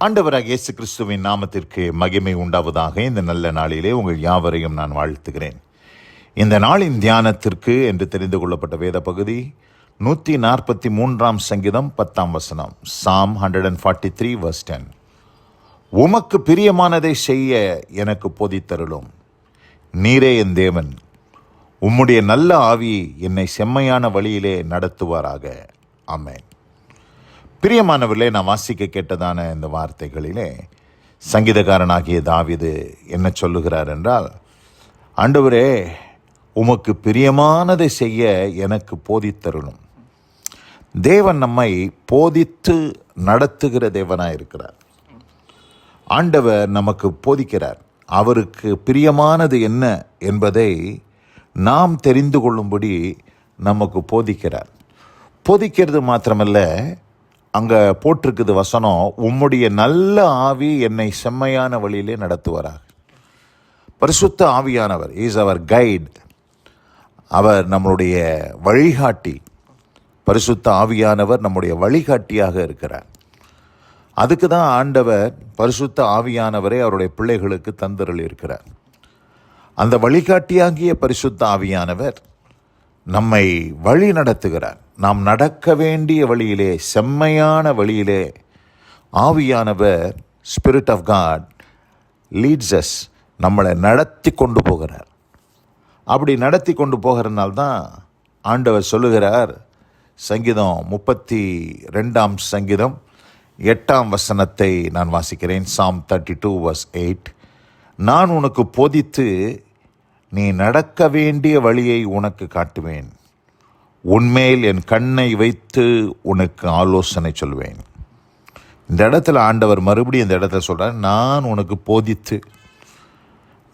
ஆண்டவராகிய இயேசு கிறிஸ்துவின் நாமத்திற்கு மகிமை உண்டாவதாக. இந்த நல்ல நாளிலே உங்கள் யாவரையும் நான் வாழ்த்துகிறேன். இந்த நாளின் தியானத்திற்கு என்று தெரிந்து கொள்ளப்பட்ட வேத பகுதி 143 சங்கீதம் 10 Psalm 143 verse 10. உமக்கு பிரியமானதை செய்ய எனக்கு போதித்தருளும், நீரே என் தேவன். உம்முடைய நல்ல ஆவி என்னை செம்மையான வழியிலே நடத்துவாராக. ஆமென். பிரியமானவர்களே, நான் வாசிக்க கேட்டதான இந்த வார்த்தைகளிலே சங்கீதக்காரனாகிய தாவீது என்ன சொல்லுகிறார் என்றால், ஆண்டவரே உமக்கு பிரியமானதை செய்ய எனக்கு போதித்தருளும். தேவன் நம்மை போதித்து நடத்துகிற தேவனாக இருக்கிறார். ஆண்டவர் நமக்கு போதிக்கிறார். அவருக்கு பிரியமானது என்ன என்பதை நாம் தெரிந்து கொள்ளும்படி நமக்கு போதிக்கிறார். போதிக்கிறது மாத்திரமல்ல, அங்கே போட்டிருக்குது வசனம், உம்முடைய நல்ல ஆவி என்னை செம்மையான வழியிலே நடத்துவாராக. பரிசுத்த ஆவியானவர் இஸ் அவர் கைட். அவர் நம்மளுடைய வழிகாட்டி. பரிசுத்த ஆவியானவர் நம்முடைய வழிகாட்டியாக இருக்கிறார். அதுக்கு தான் ஆண்டவர் பரிசுத்த ஆவியானவரை அவருடைய பிள்ளைகளுக்கு தந்தருளி இருக்கிறார். அந்த வழிகாட்டியாகிய பரிசுத்த ஆவியானவர் நம்மை வழி நடத்துகிறார். நாம் நடக்க வேண்டிய வழியிலே, செம்மையான வழியிலே ஆவியானவர், spirit of God leads us, நம்மளை நடத்தி கொண்டு போகிறார். அப்படி நடத்தி கொண்டு போகிறதுனால தான் ஆண்டவர் சொல்லுகிறார், சங்கீதம் 32 சங்கீதம் 8 நான் வாசிக்கிறேன். Psalm 32 verse 8. நான் உனக்கு போதித்து நீ நடக்க வேண்டிய வழியை உனக்கு காட்டுவேன், உன்மேல் என் கண்ணை வைத்து உனக்கு ஆலோசனை சொல்வேன். இந்த இடத்துல ஆண்டவர் மறுபடியும் இந்த இடத்துல சொல்கிறார், நான் உனக்கு போதித்து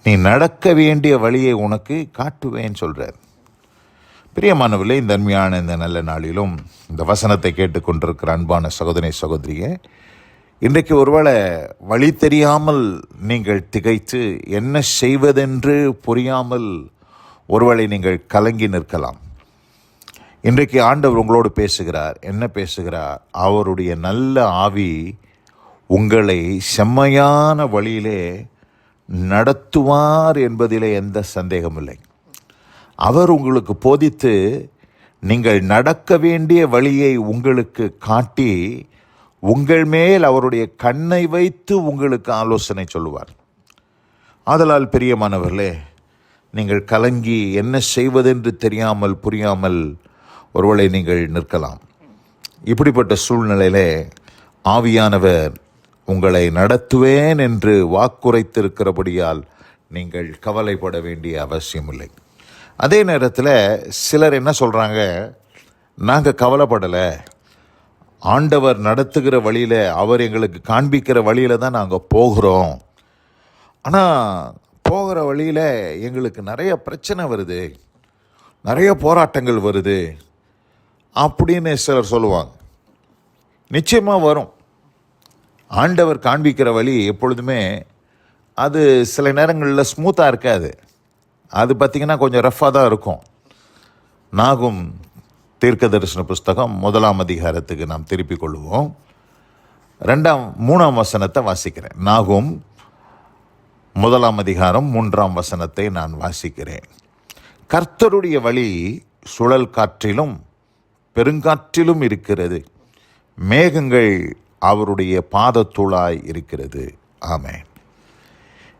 நீ நடக்க வேண்டிய வழியை உனக்கு காட்டுவேன் சொல்கிறார். பிரியமானவர்களே, இந்த அருமையான இந்த நல்ல நாளிலும் இந்த வசனத்தை கேட்டுக்கொண்டிருக்கிற அன்பான சகோதரி சகோதரியே, இன்றைக்கு ஒருவேளை வழி தெரியாமல் நீங்கள் திகைத்து என்ன செய்வதென்று புரியாமல் ஒருவேளை நீங்கள் கலங்கி நிற்கலாம். இன்றைக்கு ஆண்டவர் உங்களோடு பேசுகிறார். என்ன பேசுகிறார்? அவருடைய நல்ல ஆவி உங்களை செம்மையான வழியிலே நடத்துவார் என்பதிலே எந்த சந்தேகமில்லை. அவர் உங்களுக்கு போதித்து நீங்கள் நடக்க வேண்டிய வழியை உங்களுக்கு காட்டி உங்கள் மேல் அவருடைய கண்ணை வைத்து உங்களுக்கு ஆலோசனை சொல்லுவார். ஆதலால் பிரியமானவர்களே, நீங்கள் கலங்கி என்ன செய்வதென்று தெரியாமல் புரியாமல் ஒருவேளை நீங்கள் நிற்கலாம். இப்படிப்பட்ட சூழ்நிலையிலே ஆவியானவர் உங்களை நடத்துவேன் என்று வாக்குரைத்திருக்கிறபடியால் நீங்கள் கவலைப்பட வேண்டிய அவசியமில்லை. அதே நேரத்தில் சிலர் என்ன சொல்கிறாங்க, நாங்கள் கவலைப்படலை, ஆண்டவர் நடத்துகிற வழியில், அவர் எங்களுக்கு காண்பிக்கிற வழியில் தான் நாங்கள் போகிறோம், ஆனால் போகிற வழியில் எங்களுக்கு நிறைய பிரச்சனை வருது, நிறைய போராட்டங்கள் வருது அப்படின்னு சிலர் சொல்லுவாங்க. நிச்சயமாக வரும். ஆண்டவர் காண்பிக்கிற வழி எப்பொழுதுமே அது சில நேரங்களில் ஸ்மூத்தாக இருக்காது. அது பார்த்திங்கன்னா கொஞ்சம் ரஃப்பாக தான் இருக்கும். நாகும் தீர்க்க தரிசன புஸ்தகம் 1 அதிகாரத்துக்கு நாம் திருப்பிக் கொள்வோம். 3 வசனத்தை வாசிக்கிறேன். நாகும் 1 அதிகாரம் 3 வசனத்தை நான் வாசிக்கிறேன். கர்த்தருடைய வழி சுழல் காற்றிலும் பெருங்காற்றிலும் இருக்கிறது, மேகங்கள் அவருடைய பாதத்தூளாய் இருக்கிறது. ஆமென்.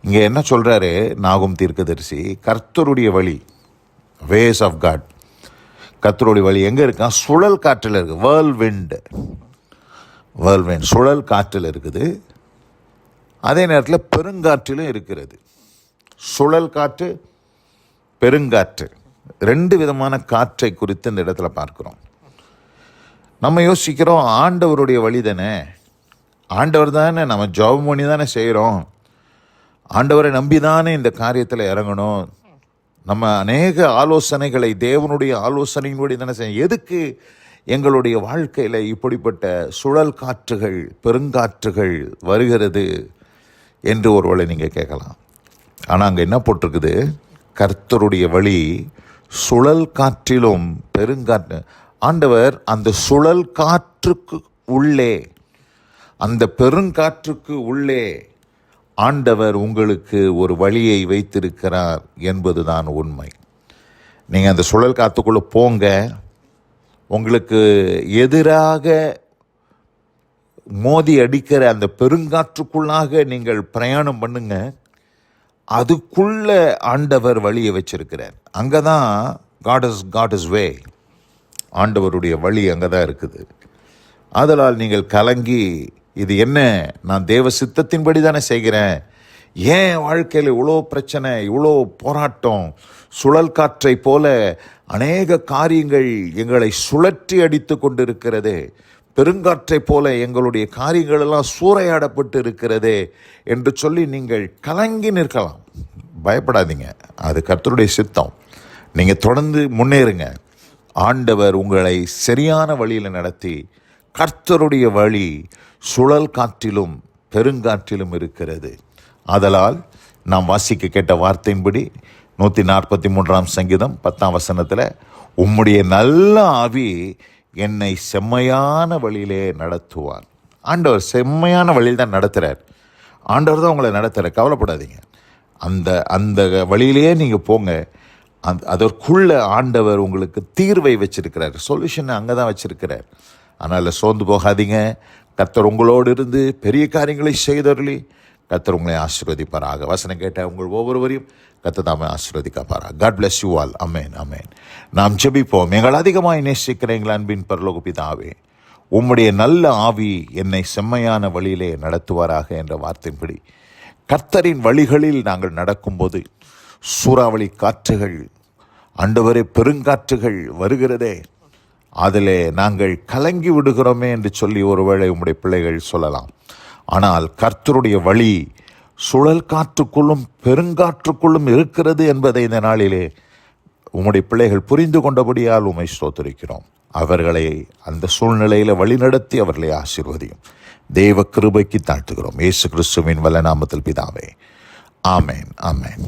இங்கே என்ன சொல்கிறாரு நாகும் தீர்க்கதரிசி? கர்த்தருடைய வழி, வேஸ் ஆஃப் காட், கர்த்தருடைய வழி எங்கே இருக்கா? சுழல் காற்றில் இருக்குது. வேர்ல்விண்ட் சுழல் காற்றில் இருக்குது. அதே நேரத்தில் பெருங்காற்றிலும் இருக்கிறது. சுழல் காற்று, பெருங்காற்று, 2 விதமான காற்றை குறித்து இந்த இடத்துல பார்க்குறோம். நம்ம யோசிக்கிறோம், ஆண்டவருடைய வழி தானே, ஆண்டவர் தானே, நம்ம ஜெபம் பண்ணி தானே செய்கிறோம், ஆண்டவரை நம்பி தானே இந்த காரியத்தில் இறங்கணும், நம்ம அநேக ஆலோசனைகளை தேவனுடைய ஆலோசனையின்படி தானே செய்யணும், எதுக்கு எங்களுடைய வாழ்க்கையில் இப்படிப்பட்ட சுழல் காற்றுகள் பெருங்காற்றுகள் வருகிறது என்று ஒருவேளை நீங்கள் கேட்கலாம். ஆனால் அங்கே என்ன போட்டிருக்குது? கர்த்தருடைய வழி சுழல் காற்றிலும் பெருங்காற்று. ஆண்டவர் அந்த சுழல் காற்றுக்கு உள்ளே, அந்த பெருங்காற்றுக்கு உள்ளே ஆண்டவர் உங்களுக்கு ஒரு வழியை வைத்திருக்கிறார் என்பதுதான் உண்மை. நீங்கள் அந்த சுழல் காற்றுக்குள்ளே போங்க, உங்களுக்கு எதிராக மோதி அடிக்கிற அந்த பெருங்காற்றுக்குள்ளாக நீங்கள் பிரயாணம் பண்ணுங்க. அதுக்குள்ள ஆண்டவர் வழியை வச்சிருக்கிறார். அங்கே தான் காட் இஸ் வே. ஆண்டவருடைய வழி அங்கே தான் இருக்குது. அதனால் நீங்கள் கலங்கி, இது என்ன, நான் தேவ சித்தத்தின்படி தானே செய்கிறேன், ஏன் வாழ்க்கையில் இவ்வளோ பிரச்சனை, இவ்வளோ போராட்டம், சுழல் காற்றை போல அநேக காரியங்கள் எங்களை சுழற்றி அடித்து கொண்டிருக்கிறது, பெருங்காற்றை போல எங்களுடைய காரியங்கள் எல்லாம் சூறையாடப்பட்டு இருக்கிறதே என்று சொல்லி நீங்கள் கலங்கி நிற்கலாம். பயப்படாதீங்க, அது கர்த்தருடைய சித்தம். நீங்கள் தொடர்ந்து முன்னேறுங்க. ஆண்டவர் உங்களை சரியான வழியில் நடத்தி, கர்த்தருடைய வழி சுழல் காற்றிலும் பெருங்காற்றிலும் இருக்கிறது. ஆதலால் நாம் வாசிக்க கேட்ட வார்த்தையின்படி 143 சங்கீதம் 10 உம்முடைய நல்ல ஆவி என்னை செம்மையான வழியிலே நடத்துவார். ஆண்டவர் செம்மையான வழியில் தான் நடத்துகிறார். ஆண்டவர் தான் உங்களை நடத்துகிறார். கவலைப்படாதீங்க. அந்த வழியிலேயே நீங்கள் போங்க. அதற்குள்ள ஆண்டவர் உங்களுக்கு தீர்வை வச்சிருக்கிறார். சொல்யூஷனை அங்கே தான் வச்சிருக்கிறார். அதனால் சோர்ந்து போகாதீங்க. கர்த்தர் உங்களோடு இருந்து பெரிய காரியங்களை செய்தருளி கர்த்தர் உங்களை ஆசீர்வதிப்பாராக. வசனம் கேட்ட உங்கள் ஒவ்வொருவரையும் கர்த்தர் தாமே ஆசீர்வதிக்காப்பாராக. God bless you all. அமேன், அமேன். நாம் ஜெபிப்போம். எங்கள் அதிகமாக நேசிக்கிற எங்கள் அன்பின் பரலோக பிதாவே, உம்முடைய நல்ல ஆவி என்னை செம்மையான வழியிலே நடத்துவாராக என்ற வார்த்தையின்படி கர்த்தரின் வழிகளில் நாங்கள் நடக்கும்போது சூறாவளி காற்றுகள், ஆண்டவரே பெருங்காற்றுகள் வருகிறதே, அதிலே நாங்கள் கலங்கி விடுகிறோமே என்று சொல்லி ஒருவேளை உம்முடைய பிள்ளைகள் சொல்லலாம். ஆனால் கர்த்தருடைய வழி சுழல் காற்றுக்குள்ளும் பெருங்காற்றுக்குள்ளும் இருக்கிறது என்பதை இந்த நாளிலே உம்முடைய பிள்ளைகள் புரிந்து கொண்டபடியால் உம்மை ஸ்தோத்திரிக்கிறோம். அவர்களை அந்த சூழ்நிலையில் வழிநடத்தி அவர்களை ஆசீர்வதியும். தேவ கிருபைக்கு தாழ்த்துகிறோம். இயேசு கிறிஸ்துவின் வல்ல நாமத்தில் பிதாவே. ஆமேன், ஆமேன்.